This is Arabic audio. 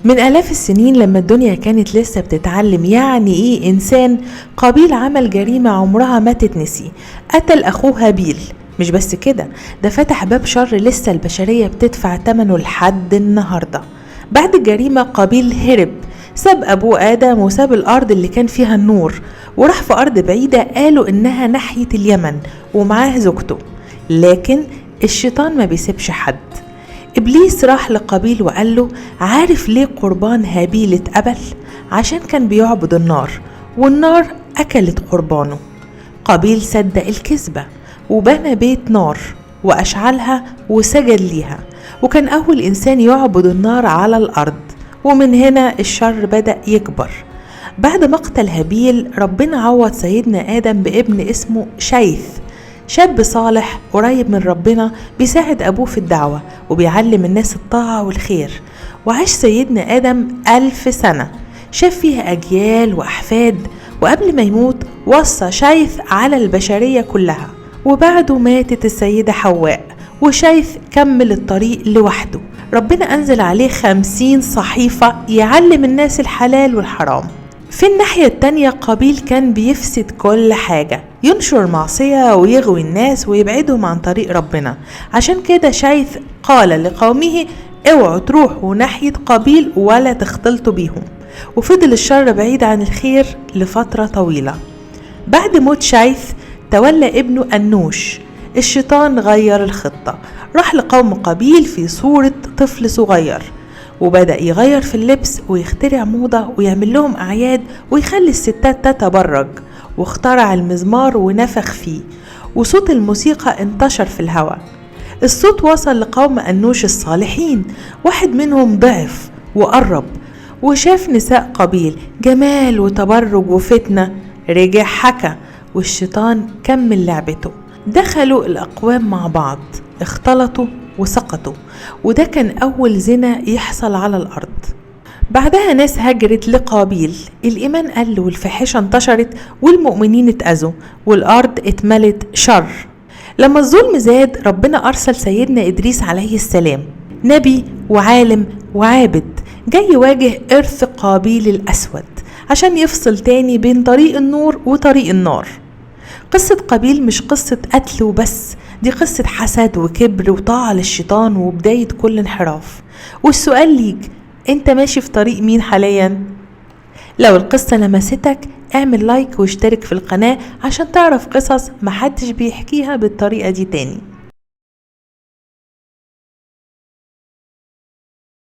من آلاف السنين لما الدنيا كانت لسه بتتعلم يعني ايه إنسان، قابيل عمل جريمة عمرها ما تتنسي. قتل أخوه هابيل. مش بس كده، ده فتح باب شر لسه البشرية بتدفع ثمنه لحد النهاردة. بعد الجريمة قابيل هرب، ساب أبوه آدم وساب الأرض اللي كان فيها النور، وراح في أرض بعيدة قالوا إنها ناحية اليمن، ومعاه زوجته. لكن الشيطان ما بيسيبش حد. إبليس راح لقابيل وقال له: عارف ليه قربان هابيل اتقبل؟ عشان كان بيعبد النار، والنار أكلت قربانه. قابيل صدق الكذبة وبنى بيت نار وأشعلها وسجد ليها، وكان أول إنسان يعبد النار على الأرض. ومن هنا الشر بدأ يكبر. بعد مقتل هابيل ربنا عوض سيدنا آدم بابن اسمه شيث، شاب صالح قريب من ربنا، بيساعد أبوه في الدعوة وبيعلم الناس الطاعة والخير. وعاش سيدنا آدم 1000 سنة، شاف فيها أجيال وأحفاد، وقبل ما يموت وصى شيث على البشرية كلها. وبعده ماتت السيدة حواء، وشيث كمل الطريق لوحده. ربنا أنزل عليه 50 صحيفة يعلم الناس الحلال والحرام. في الناحية التانية قابيل كان بيفسد كل حاجة، ينشر معصية ويغوي الناس ويبعدهم عن طريق ربنا. عشان كده شيث قال لقومه: اوعوا تروحوا ناحية قابيل ولا تختلطوا بيهم. وفضل الشر بعيد عن الخير لفترة طويلة. بعد موت شيث تولى ابنه أنوش. الشيطان غير الخطة، راح لقوم قابيل في صورة طفل صغير، وبدأ يغير في اللبس ويخترع موضة ويعمل لهم أعياد ويخلي الستات تتبرج. واخترع المزمار ونفخ فيه، وصوت الموسيقى انتشر في الهواء. الصوت وصل لقوم أنوش الصالحين، واحد منهم ضعف وقرب وشاف نساء قابيل جمال وتبرج وفتنة، رجع حكى والشيطان كمل لعبته. دخلوا الأقوام مع بعض، اختلطوا وسقطوا، وده كان أول زنا يحصل على الأرض. بعدها ناس هجرت لقابيل، الإيمان قل والفاحشة انتشرت والمؤمنين اتأذوا والأرض اتملت شر. لما الظلم زاد ربنا أرسل سيدنا إدريس عليه السلام، نبي وعالم وعابد، جاي يواجه إرث قابيل الأسود عشان يفصل تاني بين طريق النور وطريق النار. قصة قابيل مش قصة قتل وبس، دي قصة حسد وكبر وطاعة للشيطان وبداية كل انحراف. والسؤال ليك، انت ماشي في طريق مين حاليا؟ لو القصة لمستك اعمل لايك واشترك في القناة عشان تعرف قصص محدش بيحكيها بالطريقة دي تاني.